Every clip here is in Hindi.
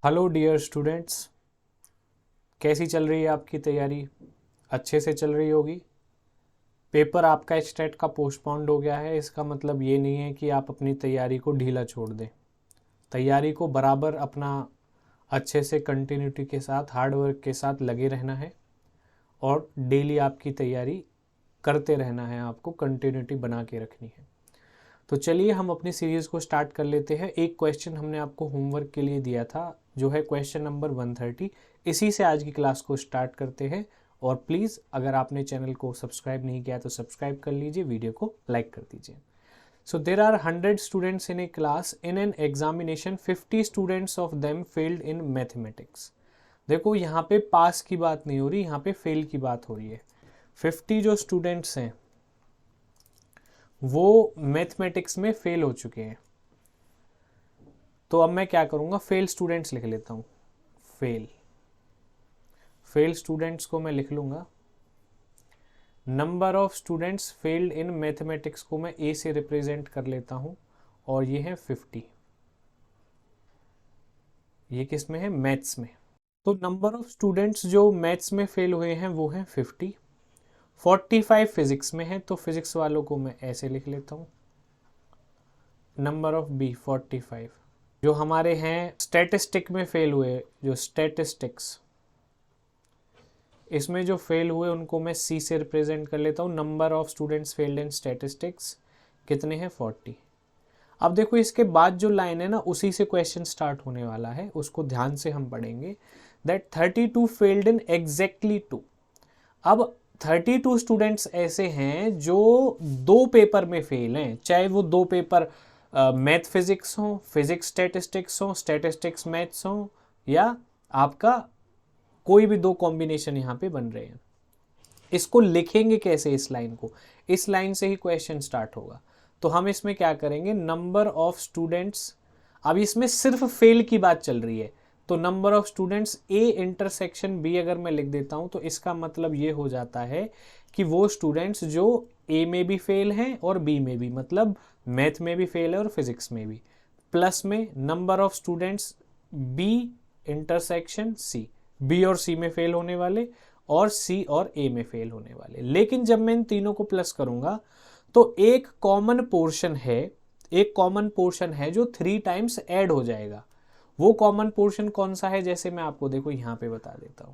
हेलो डियर स्टूडेंट्स, कैसी चल रही है आपकी तैयारी? अच्छे से चल रही होगी। पेपर आपका स्टेट का पोस्टपोन्ड हो गया है, इसका मतलब ये नहीं है कि आप अपनी तैयारी को ढीला छोड़ दें। तैयारी को बराबर अपना अच्छे से कंटिन्यूटी के साथ हार्ड वर्क के साथ लगे रहना है और डेली आपकी तैयारी करते रहना है, आपको कंटिन्यूटी बना के रखनी है। तो चलिए हम अपनी सीरीज़ को स्टार्ट कर लेते हैं। एक क्वेश्चन हमने आपको होमवर्क के लिए दिया था जो है क्वेश्चन नंबर 130। इसी से आज की क्लास को स्टार्ट करते हैं। और प्लीज़ अगर आपने चैनल को सब्सक्राइब नहीं किया तो सब्सक्राइब कर लीजिए, वीडियो को लाइक कर दीजिए। So there are 100 students in a class. In an examination 50 students of them failed in mathematics. देखो यहाँ पे पास की बात नहीं हो रही, यहाँ पे फेल की बात हो रही है। 50 जो स्टूडेंट्स हैं वो मैथमेटिक्स में फेल हो चुके हैं। तो अब मैं क्या करूंगा, फेल स्टूडेंट्स लिख लेता हूं। फेल स्टूडेंट्स को मैं लिख लूंगा। Number of students failed in mathematics को मैं ए से रिप्रेजेंट कर लेता हूं और ये है 50। ये किस में है? मैथ्स में। तो नंबर ऑफ स्टूडेंट्स जो मैथ्स में फेल हुए हैं वो है 50। 45 फिजिक्स में है, तो फिजिक्स वालों को मैं ऐसे लिख लेता हूं। Number of B 45। जो हमारे हैं स्टैटिस्टिक में फेल हुए, जो स्टैटिस्टिक्स इसमें जो फेल हुए उनको मैं सी से रिप्रेजेंट कर लेता हूँ। Number of students failed in statistics कितने हैं? 40। अब देखो इसके बाद जो लाइन है ना, उसी से क्वेश्चन स्टार्ट होने वाला है, उसको ध्यान से हम पढ़ेंगे। That 32 failed in exactly 2। अब 32 स्टूडेंट्स ऐसे हैं जो 2 पेपर में फेल हैं, चाहे वो 2 पेपर मैथ फिजिक्स हो, फिजिक्स स्टैटिस्टिक्स हो, स्टैटिस्टिक्स मैथ्स हो, या आपका कोई भी 2 कॉम्बिनेशन यहाँ पे बन रहे हैं। इसको लिखेंगे कैसे इस लाइन को? इस लाइन से ही क्वेश्चन स्टार्ट होगा। तो हम इसमें क्या करेंगे, नंबर ऑफ स्टूडेंट्स, अब इसमें सिर्फ फेल की बात चल रही है, तो number of students A intersection B अगर मैं लिख देता हूं तो इसका मतलब ये हो जाता है कि वो स्टूडेंट्स जो ए में भी फेल हैं और बी में भी, मतलब मैथ में भी फेल है और फिजिक्स में भी, प्लस में number of students B intersection C, B और सी में फेल होने वाले और सी और ए में फेल होने वाले। लेकिन जब मैं इन तीनों को प्लस करूंगा तो एक कॉमन पोर्शन है जो 3 टाइम्स ऐड हो जाएगा। वो कॉमन पोर्शन कौन सा है? जैसे मैं आपको देखो यहां पे बता देता हूं।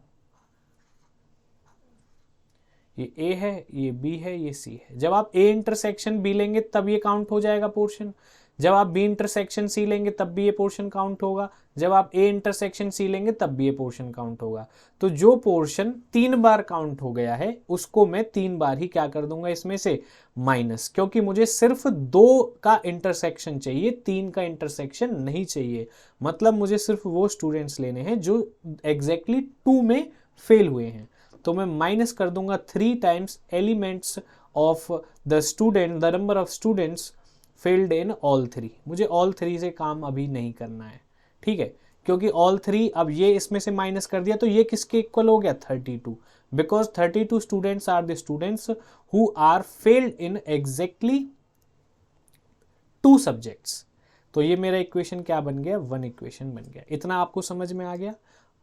ये ए है, ये बी है, ये सी है। जब आप ए इंटरसेक्शन बी लेंगे तब ये काउंट हो जाएगा पोर्शन। जब आप बी इंटरसेक्शन सी लेंगे तब भी ये पोर्शन काउंट होगा। जब आप ए इंटरसेक्शन सी लेंगे तब भी ये पोर्शन काउंट होगा। तो जो पोर्शन 3 बार काउंट हो गया है उसको मैं 3 बार ही क्या कर दूंगा, इसमें से माइनस, क्योंकि मुझे सिर्फ 2 का इंटरसेक्शन चाहिए, 3 का इंटरसेक्शन नहीं चाहिए। मतलब मुझे सिर्फ वो स्टूडेंट्स लेने हैं जो एग्जैक्टली 2 में फेल हुए हैं। तो मैं माइनस कर दूंगा 3 times elements of the student, the number of students failed in all 3। मुझे ऑल 3 से काम अभी नहीं करना है, ठीक है, क्योंकि ऑल 3 अब ये इसमें से माइनस कर दिया तो ये किसके इक्वल हो गया? 32, because 32 students are the students who are failed in exactly 2 subjects. तो ये मेरा इक्वेशन क्या बन गया? 1 इक्वेशन बन गया। इतना आपको समझ में आ गया?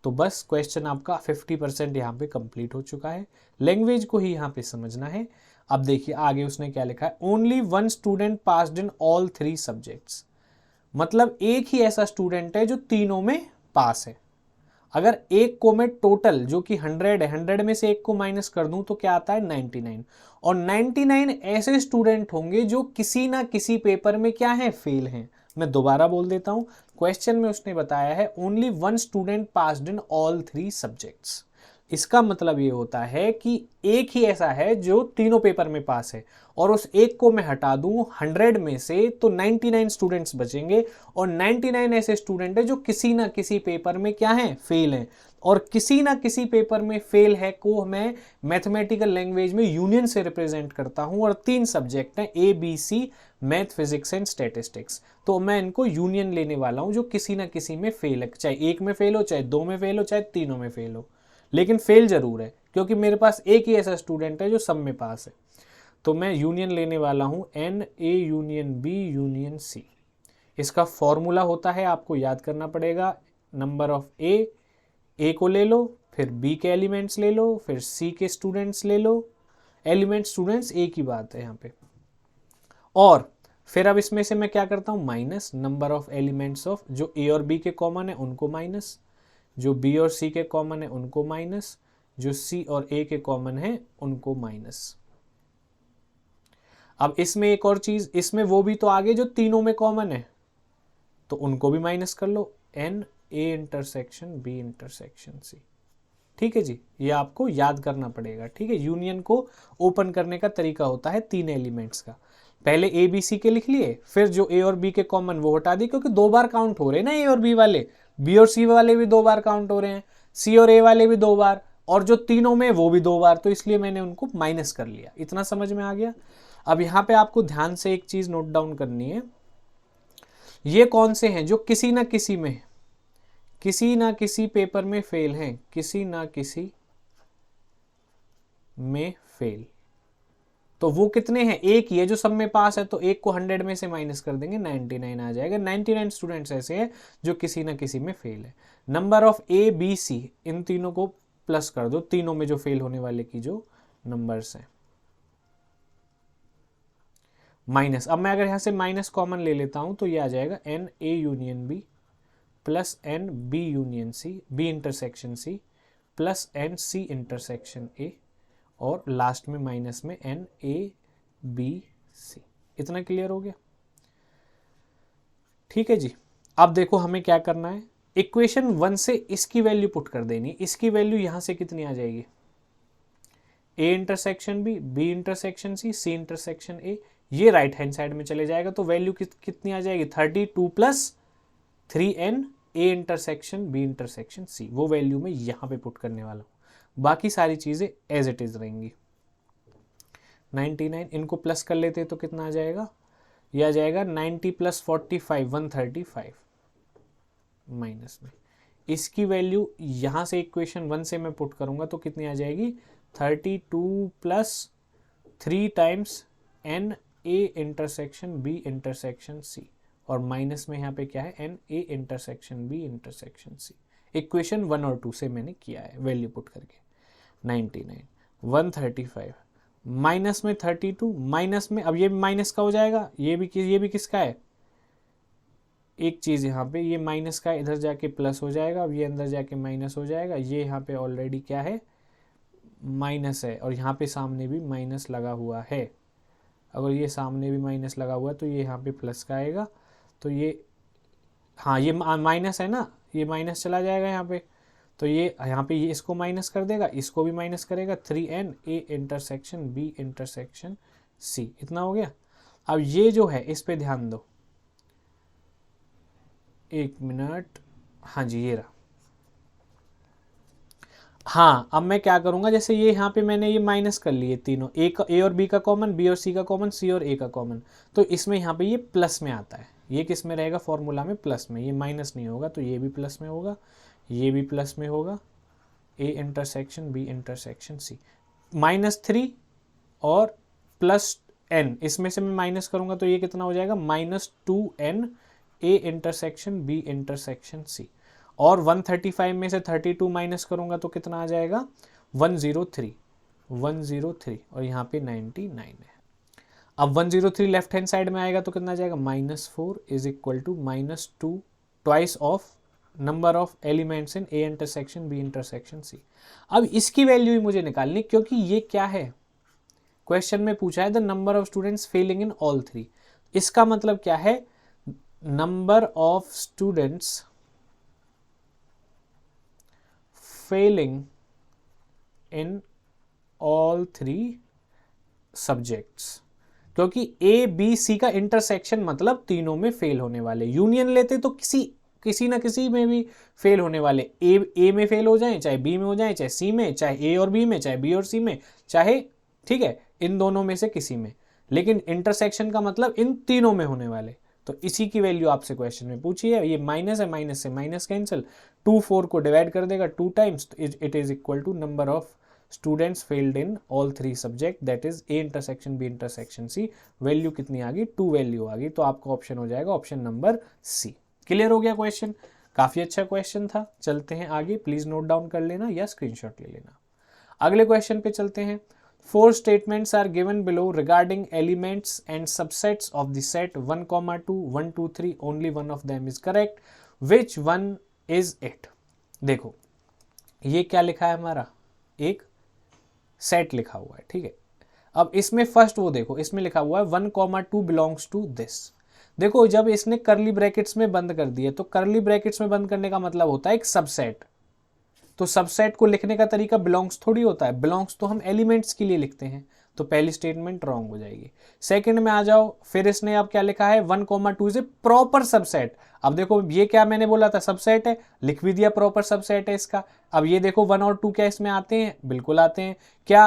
तो बस क्वेश्चन आपका 50% यहाँ पे कंप्लीट हो चुका है। लैंग्वेज को ही यहाँ पे समझना है। अब देखिए आगे उसने क्या लिखा है, only 1 student passed in all 3 subjects. मतलब एक ही ऐसा स्टूडेंट है जो तीनों में पास है। अगर एक को मैं टोटल जो कि 100 है, 100 में से एक को माइनस कर दूं तो क्या आता है? 99। और 99 ऐसे स्टूडेंट होंगे जो किसी ना किसी पेपर में क्या है? फेल हैं। मैं दोबारा बोल देता हूं, क्वेश्चन में उसने बताया है only 1 student passed in all 3 subjects. इसका मतलब ये होता है कि एक ही ऐसा है जो तीनों पेपर में पास है, और उस एक को मैं हटा दूं 100 में से तो 99 स्टूडेंट्स बचेंगे, और 99 ऐसे स्टूडेंट है जो किसी ना किसी पेपर में क्या है? फेल हैं। और किसी ना किसी पेपर में फेल है को मैं मैथमेटिकल लैंग्वेज में यूनियन से रिप्रेजेंट करता हूं, और 3 सब्जेक्ट हैं A B C, math physics and statistics. तो मैं इनको यूनियन लेने वाला हूं जो किसी ना किसी में फेल है, चाहे एक में फेल हो, चाहे 2 में फेल हो, चाहे तीनों में फेल हो, लेकिन फेल जरूर है, क्योंकि मेरे पास एक ही ऐसा स्टूडेंट है जो सब में पास है। तो मैं यूनियन लेने वाला हूं n A union B union C. इसका फॉर्मूला होता है, आपको याद करना पड़ेगा, नंबर ऑफ ए को ले लो, फिर बी के एलिमेंट्स ले लो, फिर सी के स्टूडेंट्स ले लो, एलिमेंट स्टूडेंट्स ए की बात है यहाँ पे, और फिर अब इसमें से मैं क्या करता हूँ, minus number of elements of, जो ए और बी के कॉमन है उनको माइनस, जो बी और सी के कॉमन है उनको माइनस, जो सी और ए के कॉमन है उनको माइनस। अब इसमें एक और चीज, इसमें वो भी तो आगे जो तीनों में कॉमन है तो उनको भी माइनस कर लो, n A intersection B intersection C. ठीक है जी, ये आपको याद करना पड़ेगा। ठीक है, यूनियन को ओपन करने का तरीका होता है 3 एलिमेंट्स का। पहले ए बी सी के लिख लिए, फिर जो ए और बी के कॉमन वो हटा दिए, क्योंकि 2 बार काउंट हो रहे हैं ना ए और बी वाले, बी और सी वाले भी 2 बार काउंट हो रहे हैं, सी और ए वाले भी 2 बार, और जो तीनों में वो भी 2 बार, तो इसलिए मैंने उनको माइनस कर लिया। इतना समझ में आ गया। अब यहां पे आपको ध्यान से एक चीज नोट डाउन करनी है, ये कौन से हैं जो किसी ना किसी में, किसी ना किसी पेपर में फेल हैं, किसी ना किसी में फेल, तो वो कितने हैं, एक ही है जो सब में पास है, तो एक को 100 में से माइनस कर देंगे, 99 आ जाएगा। 99 स्टूडेंट्स ऐसे हैं जो किसी ना किसी में फेल है। Number of A B C, इन तीनों को प्लस कर दो, तीनों में जो फेल होने वाले की जो नंबर्स हैं, माइनस। अब मैं अगर यहां से माइनस कॉमन ले लेता हूं तो ये आ जाएगा n A union B plus n B union C, B intersection C, plus n C intersection A, और लास्ट में माइनस में एन ए बी सी। इतना क्लियर हो गया। ठीक है जी, अब देखो हमें क्या करना है, इक्वेशन 1 से इसकी वैल्यू पुट कर देनी। इसकी वैल्यू यहां से कितनी आ जाएगी, A intersection B intersection C intersection A, ये राइट हैंड साइड में चले जाएगा, तो वैल्यू कितनी आ जाएगी, 32 plus 3n A intersection B intersection C, वो वैल्यू मैं यहां पे पुट करने वाला हूं। बाकी सारी चीजें एज इट इज रहेंगी। 99 इनको प्लस कर लेते तो कितना आ जाएगा, यह आ जाएगा 90 प्लस 45 135, माइनस में इसकी वैल्यू यहां से इक्वेशन 1 से मैं पुट करूंगा तो कितनी आ जाएगी, 32 plus 3 times n A intersection B intersection C, और माइनस में यहाँ पे क्या है, n A intersection B intersection C. Equation 1 और 2 से मैंने किया है वैल्यू पुट करके। 99 135 माइनस में 32, माइनस में अब ये माइनस का हो जाएगा, ये भी किसका है, एक चीज यहाँ पे ये माइनस का इधर जाके प्लस हो जाएगा, अब ये अंदर जाके माइनस हो जाएगा, ये यहाँ पे ऑलरेडी क्या है, माइनस है, और यहाँ पे सामने भी माइनस लगा हुआ है। अगर ये सामने भी माइनस लगा हुआ है तो ये यहाँ पे प्लस का आएगा, तो ये हाँ ये माइनस है ना, ये माइनस चला जाएगा यहाँ पे, तो ये यहाँ पे ये इसको माइनस कर देगा, इसको भी माइनस करेगा, 3n A intersection B intersection C. इतना हो गया। अब ये जो है इस पे ध्यान दो, एक मिनट, हाँ जी ये रहा। हाँ अब मैं क्या करूंगा, जैसे ये यहाँ पे मैंने ये माइनस कर लिए तीनों, ए और बी का कॉमन, बी और सी का कॉमन, सी और ए का कॉमन, तो इसमें यहाँ पे ये प्लस में आता है, ये किस में रहेगा, फॉर्मूला में प्लस में, ये माइनस नहीं होगा, तो ये भी प्लस में होगा, ये भी प्लस में होगा, A intersection B intersection C, -3 और प्लस n, इसमें से मैं माइनस करूंगा तो ये कितना हो जाएगा, -2n A intersection B intersection C, और 135 में से 32 माइनस करूंगा तो कितना आ जाएगा, 103 और यहाँ पे 99 है। अब 103 लेफ्ट हैंड साइड में आएगा तो कितना आ जाएगा, -4 is equal to -2 twice of number of elements in A intersection B intersection C. अब इसकी वैल्यू ही मुझे निकालनी, क्योंकि ये क्या है, क्वेश्चन में पूछा है the number of students Fehling in all 3। इसका मतलब क्या है, number of students failing in all 3 subjects, क्योंकि ए बी सी का इंटरसेक्शन मतलब तीनों में फेल होने वाले, यूनियन लेते तो किसी ना किसी में भी फेल होने वाले, ए में फेल हो जाए, चाहे बी में हो जाए, चाहे सी में, चाहे ए और बी में, चाहे बी और सी में, चाहे ठीक है इन दोनों में से किसी में, लेकिन इंटरसेक्शन का मतलब इन तीनों में होने वाले। तो इसी की वैल्यू आपसे क्वेश्चन में पूछी है, ये माइनस है, माइनस से माइनस कैंसिल, 2 4 को डिवाइड कर देगा 2 times, it is equal to number of students failed in all 3 subject, that is A intersection B intersection C. Value कितनी आ गई, 2 वैल्यू आ गई, तो आपका ऑप्शन हो जाएगा ऑप्शन नंबर सी। क्लियर हो गया क्वेश्चन। काफी अच्छा क्वेश्चन था। चलते हैं आगे, प्लीज नोट डाउन कर लेना या स्क्रीनशॉट ले लेना। अगले क्वेश्चन पे चलते हैं। 4 statements are given below regarding elements and subsets of the set 1, 2, 1, 2, 3. Only one of them is correct. Which one is it? देखो ये क्या लिखा है, हमारा एक सेट लिखा हुआ है, ठीक है। अब इसमें फर्स्ट वो देखो, इसमें लिखा हुआ है 1, 2 बिलोंग्स टू दिस। देखो जब इसने करली ब्रैकेट्स में बंद कर दिए, तो करली ब्रैकेट्स में बंद करने का मतलब होता है एक सबसेट। तो सबसेट को लिखने का तरीका बिलोंग्स थोड़ी होता है, बिलोंग्स तो हम एलिमेंट्स के लिए लिखते हैं। तो पहली स्टेटमेंट रॉन्ग हो जाएगी। सेकंड में आ जाओ, फिर इसने अब क्या लिखा है 1, 2 इज ए प्रॉपर सबसेट। अब देखो ये क्या मैंने बोला था, सबसेट है, लिख भी दिया प्रॉपर सबसेट है इसका। अब ये देखो 1 और 2 क्या इसमें आते हैं, बिल्कुल आते हैं। क्या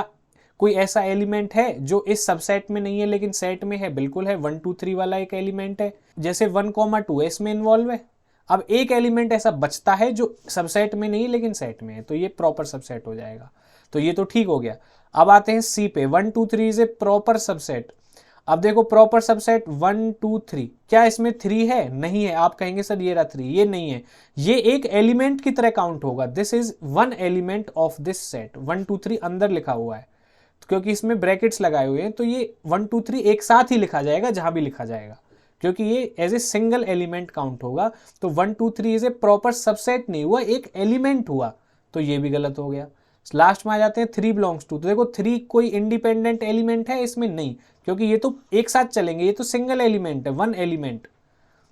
कोई ऐसा एलिमेंट है जो इस सबसेट में नहीं है लेकिन सेट में है, बिल्कुल है। 1, 2, 3 वाला एक एलिमेंट है, जैसे 1, 2 इसमें इन्वॉल्व है। अब एक एलिमेंट ऐसा बचता है जो सबसेट में नहीं लेकिन सेट में है, तो ये प्रॉपर सबसेट हो जाएगा। तो ये तो ठीक हो गया। अब आते हैं सी पे, 1, 2, 3 इज ए प्रॉपर सबसेट। अब देखो प्रॉपर सबसेट 1, 2, 3, क्या इसमें 3 है? नहीं है। आप कहेंगे सर ये रहा 3, ये नहीं है, ये एक एलिमेंट की तरह काउंट होगा। This is 1 element of this set. 1, 2, 3 अंदर लिखा हुआ है, क्योंकि इसमें ब्रैकेट्स लगाए हुए हैं, तो ये 1, 2, 3 एक साथ ही लिखा जाएगा जहां भी लिखा जाएगा, क्योंकि ये as a single element count होगा। तो 1, 2, 3 इज ए प्रॉपर सबसेट नहीं हुआ, एक एलिमेंट हुआ, तो ये भी गलत हो गया। लास्ट में आ जाते हैं 3 बिलोंग्स टू। तो देखो 3 कोई इंडिपेंडेंट एलिमेंट है इसमें? नहीं, क्योंकि ये तो एक साथ चलेंगे, ये तो सिंगल एलिमेंट है, 1 एलिमेंट।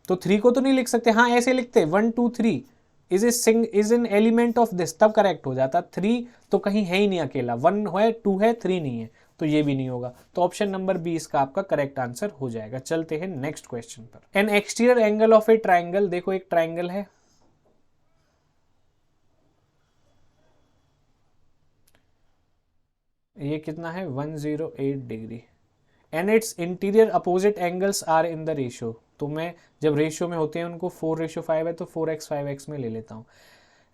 तो 3 को तो नहीं लिख सकते। हाँ ऐसे लिखते 1, 2, 3 is an element of this, तब करेक्ट हो जाता। 3 तो कहीं है ही नहीं अकेला, 1 है 2 है 3 नहीं है, तो ये भी नहीं होगा। तो ऑप्शन नंबर बी इसका आपका करेक्ट आंसर हो जाएगा। चलते हैं नेक्स्ट क्वेश्चन पर। An exterior angle of a triangle, देखो एक ट्राइंगल है, ये कितना है 108 degree, and its interior opposite angles are in the ratio. तो मैं जब रेशियो में होते हैं उनको 4:5 है, तो 4x 5x में ले लेता हूँ।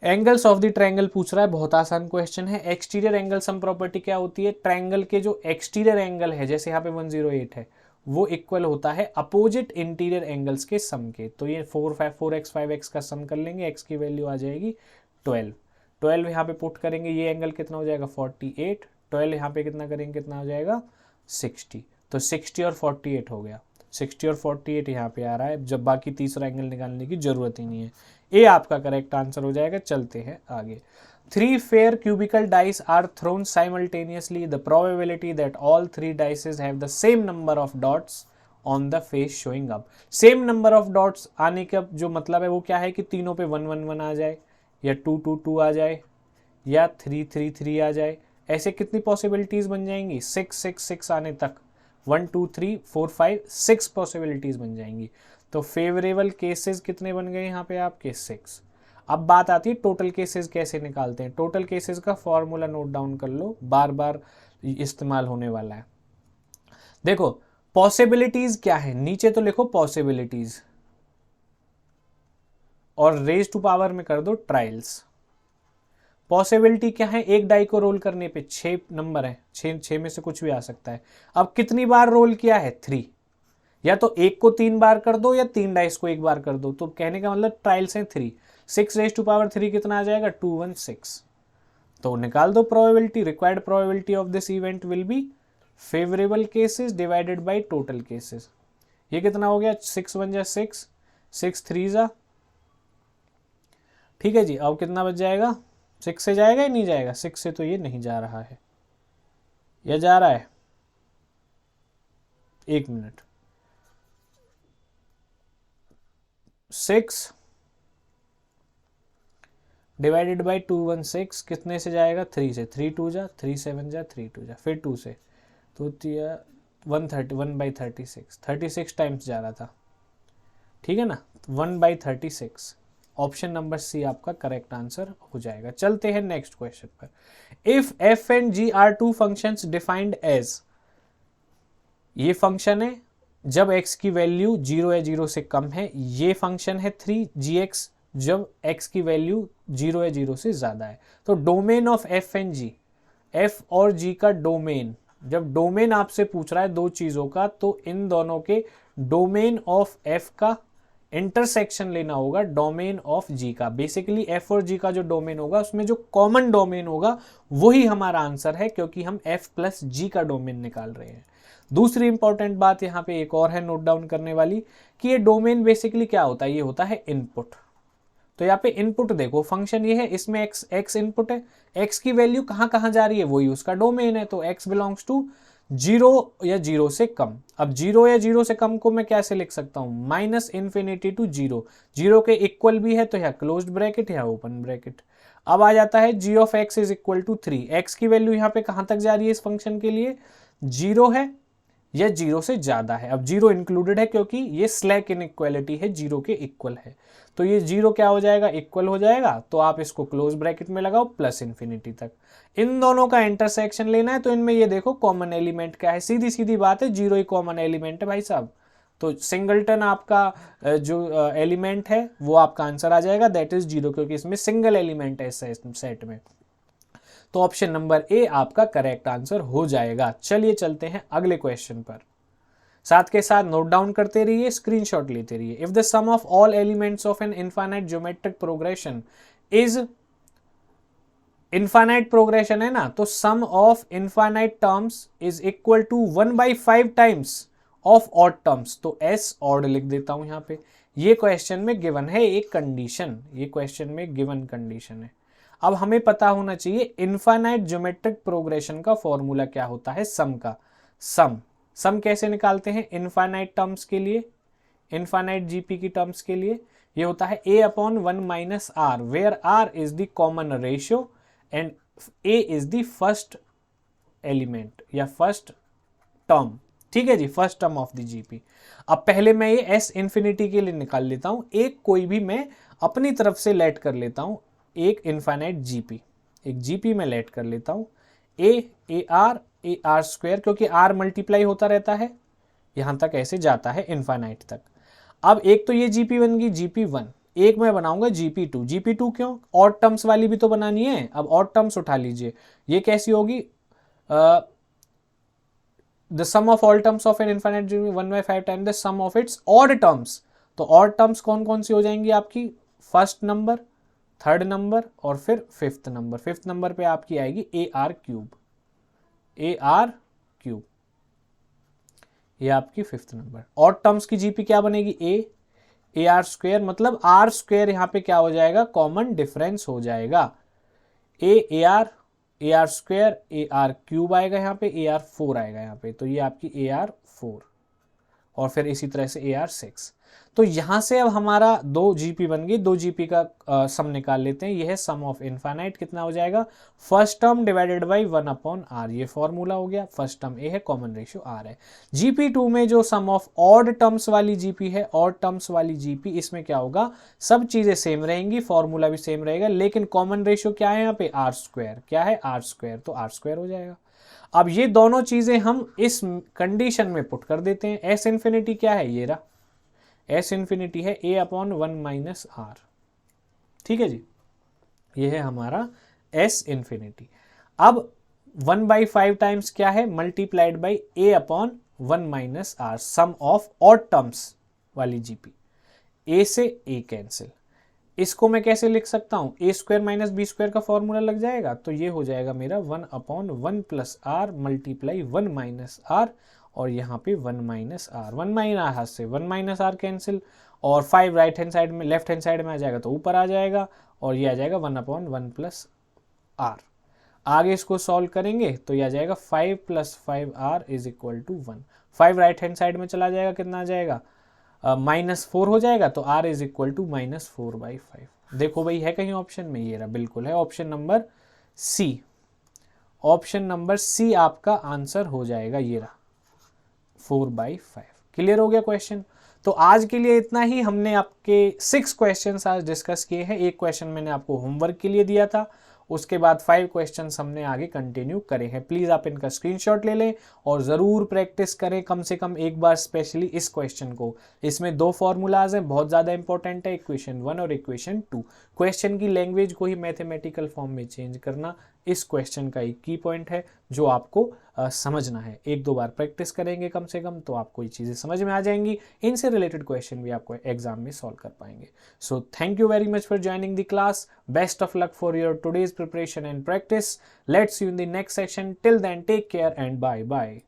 एंगल्स ऑफ द ट्रायंगल पूछ रहा है, बहुत आसान क्वेश्चन है। एक्सटीरियर एंगल सम प्रॉपर्टी क्या होती है? ट्रायंगल के जो एक्सटीरियर एंगल है, जैसे यहाँ पे 108 है, वो इक्वल होता है अपोजिट इंटीरियर एंगल्स के सम के। तो ये 4x 5x का सम कर लेंगे, x की वैल्यू आ जाएगी 12 यहाँ पे पुट करेंगे, ये एंगल कितना हो जाएगा 48, 12 यहाँ पे कितना करेंगे, कितना हो जाएगा 60। तो 60 और 48 हो गया, 60 और 48 यहाँ पे आ रहा है, जब बाकी तीसरा एंगल निकालने की जरूरत ही नहीं है। ये आपका करेक्ट आंसर हो जाएगा। चलते हैं आगे। 3 fair cubical dice are thrown simultaneously. The probability that all 3 dices have the same number of dots on the face showing up. Same number of dots आने का जो मतलब है वो क्या है कि तीनों पे 1, 1, 1 आ जाए, या 2, 2, 2 आ जाए, या 3, 3, 3 आ जाए। ऐसे कितनी पॉसिबिलिटीज बन जाएंगी? 6, 6, 6 आने तक, 1, 2, 3, 4, 5, 6 पॉसिबिलिटीज बन जाएंगी। तो फेवरेबल केसेस कितने बन गए यहाँ पे आपके? 6। अब बात आती है टोटल केसेस कैसे निकालते हैं। टोटल केसेस का फॉर्मूला नोट डाउन कर लो, बार बार इस्तेमाल होने वाला है। देखो पॉसिबिलिटीज क्या है, नीचे तो लिखो पॉसिबिलिटीज और रेज टू पावर में कर दो ट्रायल्स। पॉसिबिलिटी क्या है? एक डाई को रोल करने पे 6 नंबर है, 6 में से कुछ भी आ सकता है। अब कितनी बार रोल किया है? 3। या तो एक को 3 बार कर दो या 3 डाइस को एक बार कर दो। तो कहने का मतलब ट्रायल्स हैं 3। 6 रेज टू पावर 3 कितना आ जाएगा? 216। तो निकाल दो probability. Required probability of this event will be favourable cases divided by total cases. ये कितना हो गया? 6 1 जा 6, 6 3 जा, ठीक है जी। अब कितना बच जाएगा? 6 से जाएगा या नहीं जाएगा? 6 से तो ये नहीं जा रहा है, या जा रहा है? 1 मिनट। 6 डिवाइडेड बाई 216 कितने से जाएगा? 3 से। 3 2 जा, 3 7 जा, 3 2 जा, फिर 2 से, तो 1/36, 36 टाइम्स जा रहा था, ठीक है ना। 1/36 ऑप्शन नंबर सी आपका करेक्ट आंसर हो जाएगा। चलते हैं नेक्स्ट क्वेश्चन पर। If F and G are 2 functions defined as, ये फंक्शन है जब x की वैल्यू 0 या 0 से कम है, ये फंक्शन है 3gx जब x की वैल्यू 0 या 0 से ज्यादा है। तो domain of f and g, f और g का डोमेन, जब डोमेन आपसे पूछ रहा है दो चीजों का, तो इन दोनों के डोमेन ऑफ f का इंटरसेक्शन लेना होगा डोमेन ऑफ जी का। बेसिकली एफ और जी का जो डोमेन होगा उसमें जो कॉमन डोमेन होगा वही हमारा आंसर है, क्योंकि हम एफ प्लस जी का डोमेन निकाल रहे हैं। दूसरी इंपॉर्टेंट बात यहाँ पे एक और है नोट डाउन करने वाली, कि ये डोमेन बेसिकली क्या होता है, ये होता है इनपुट। तो यहाँ पे इनपुट देखो, फंक्शन ये है, इसमें एक्स इनपुट है, एक्स की वैल्यू कहाँ कहाँ जा रही है वही उसका डोमेन है, तो एक्स बिलोंग्स टू 0 या 0 से कम। अब 0 या 0 से कम को मैं कैसे लिख सकता हूँ, -∞ टू 0, 0 के इक्वल भी है तो यहाँ क्लोज्ड ब्रैकेट या ओपन ब्रैकेट। अब आ जाता है g of x is equal to 3, X की वैल्यू यहाँ पे कहाँ तक जा रही है इस फंक्शन के लिए, 0 है या 0 से ज्यादा है। अब 0 इंक्लूडेड है क्योंकि ये स्लैक इनइक्वालिटी है, 0 के इक्वल है, तो ये 0 क्या हो जाएगा, इक्वल हो जाएगा। तो आप इसको क्लोज ब्रैकेट में लगाओ +∞ तक। इन दोनों का इंटरसेक्शन लेना है, तो इनमें ये देखो कॉमन एलिमेंट क्या है, सीधी सीधी बात है, 0 ही कॉमन एलिमेंट है भाई साहब। तो सिंगलटन आपका जो एलिमेंट है वो आपका आंसर आ जाएगा, दैट इज 0, क्योंकि इसमें सिंगल एलिमेंट है इस सेट में। तो ऑप्शन नंबर ए आपका करेक्ट आंसर हो जाएगा। चलिए चलते हैं अगले क्वेश्चन पर, साथ के साथ नोट डाउन करते रहिए, स्क्रीनशॉट लेते रहिए। If the sum of all elements of an infinite geometric progression is, infinite progression है ना, तो sum of infinite terms is equal to 1/5 times of odd terms, तो एस ऑड लिख देता हूं यहां पे। ये क्वेश्चन में गिवन है एक कंडीशन, ये क्वेश्चन में गिवन कंडीशन है। अब हमें पता होना चाहिए इनफाइनाइट ज्योमेट्रिक प्रोग्रेशन का फॉर्मूला क्या होता है, सम का। सम कैसे निकालते हैं इनफाइनाइट टर्म्स के लिए, इनफाइनाइट जीपी की टर्म्स के लिए, ये होता है a/1 - r, where r is the common ratio and a is the first element या फर्स्ट टर्म। ठीक है जी, first term of the GP. अब पहले मैं ये s इंफिनिटी के लिए निकाल लेता हूं, एक कोई भी मैं अपनी तरफ से लेट कर लेता हूं, एक इनफाइनाइट जीपी, एक जीपी में लेट कर लेता हूं, a आर स्क्वायर, क्योंकि r मल्टीप्लाई होता रहता है यहां तक, ऐसे जाता है इनफाइनाइट तक। अब एक तो ये जीपी बन गई GP1, एक मैं बनाऊंगा GP2 क्यों, ऑड टर्म्स वाली भी तो बनानी है। अब ऑड टर्म्स उठा लीजिए, ये कैसी होगी, the sum of all terms of an infinite GP 1/5 time the sum of its odd terms. तो ऑड टर्म्स कौन कौन सी हो जाएंगी आपकी, फर्स्ट नंबर, थर्ड नंबर और फिर फिफ्थ नंबर। फिफ्थ नंबर पे आपकी आएगी AR क्यूब, ये आपकी फिफ्थ नंबर। ऑड टर्म्स की जीपी क्या बनेगी, AR स्क्वायर, मतलब R स्क्वायर यहाँ पे क्या हो जाएगा, कॉमन डिफरेंस हो जाएगा, AR स्क्वायर AR क्यूब आएगा यहाँ पे, AR4 आएगा यहाँ पे, तो ये आपकी AR4 और फिर इसी तरह से AR6। तो यहां से अब हमारा 2 जीपी बन गई, 2 जीपी का सम निकाल लेते हैं। यह है सम ऑफ इनफाइनाइट, कितना हो जाएगा, first term divided by 1/r, ये फॉर्मूला हो गया। फर्स्ट टर्म ए है, कॉमन रेशियो r है। GP2 में जो सम ऑफ ऑड टर्म्स वाली जीपी है, ऑड टर्म्स वाली जीपी, इसमें क्या होगा, सब चीजें सेम रहेंगी, फॉर्मूला भी सेम रहेगा, लेकिन कॉमन रेशियो क्या है यहाँ पे, r स्क्वायर, क्या है r स्क्वायर, तो r स्क्वायर हो जाएगा। अब ये दोनों चीजें हम इस कंडीशन में पुट कर देते हैं। s इंफिनिटी क्या है, ये रहा, s इंफिनिटी है a/1 - r, ठीक है जी, ये है हमारा s इंफिनिटी। अब 1/5 टाइम्स क्या है, multiplied by a/1 - r, sum of odd terms वाली जीपी, a से a कैंसिल। इसको मैं कैसे लिख सकता हूं, a square minus b square का फॉर्मूला लग जाएगा, तो ये हो जाएगा मेरा 1/1 + r मल्टीप्लाई 1 - r, और यहाँ पे 1 - r, 1 - r से 1 - r कैंसिल, और 5 राइट हैंड साइड में, लेफ्ट हैंड साइड में आ जाएगा तो ऊपर आ जाएगा, और ये आ जाएगा 1/1 + r। आगे इसको सॉल्व करेंगे तो ये आ जाएगा 5 + 5r is equal to 1। 5 right hand side में चला जाएगा, कितना आ जाएगा, -4 हो जाएगा, तो r इज इक्वल टू -4/5। देखो भाई है कहीं ऑप्शन में, ये रहा, बिल्कुल है, option number C, option number C आपका आंसर हो जाएगा, ये रहा 4/5। क्लियर हो गया क्वेश्चन। तो आज के लिए इतना ही, हमने आपके 6 क्वेश्चंस आज डिस्कस किए हैं। एक क्वेश्चन मैंने आपको होमवर्क के लिए दिया था, उसके बाद 5 क्वेश्चंस हमने आगे कंटिन्यू करे हैं। प्लीज आप इनका स्क्रीनशॉट ले लें और जरूर प्रैक्टिस करें कम से कम एक बार, स्पेशली इस क्वेश्चन को। इसमें 2 फॉर्मूलाज हैं, बहुत ज्यादा इंपॉर्टेंट है, इक्वेशन 1 और इक्वेशन 2। क्वेश्चन की लैंग्वेज को ही मैथमेटिकल फॉर्म में चेंज करना इस क्वेश्चन का एक की पॉइंट है जो आपको समझना है। एक दो बार प्रैक्टिस करेंगे कम से कम तो आपको ये चीज़ें समझ में आ जाएंगी, इनसे रिलेटेड क्वेश्चन भी आपको एग्जाम में सॉल्व कर पाएंगे। So thank you very much for joining the class, best of luck for your today's preparation and practice, let's you in the next session, till then take care and bye bye.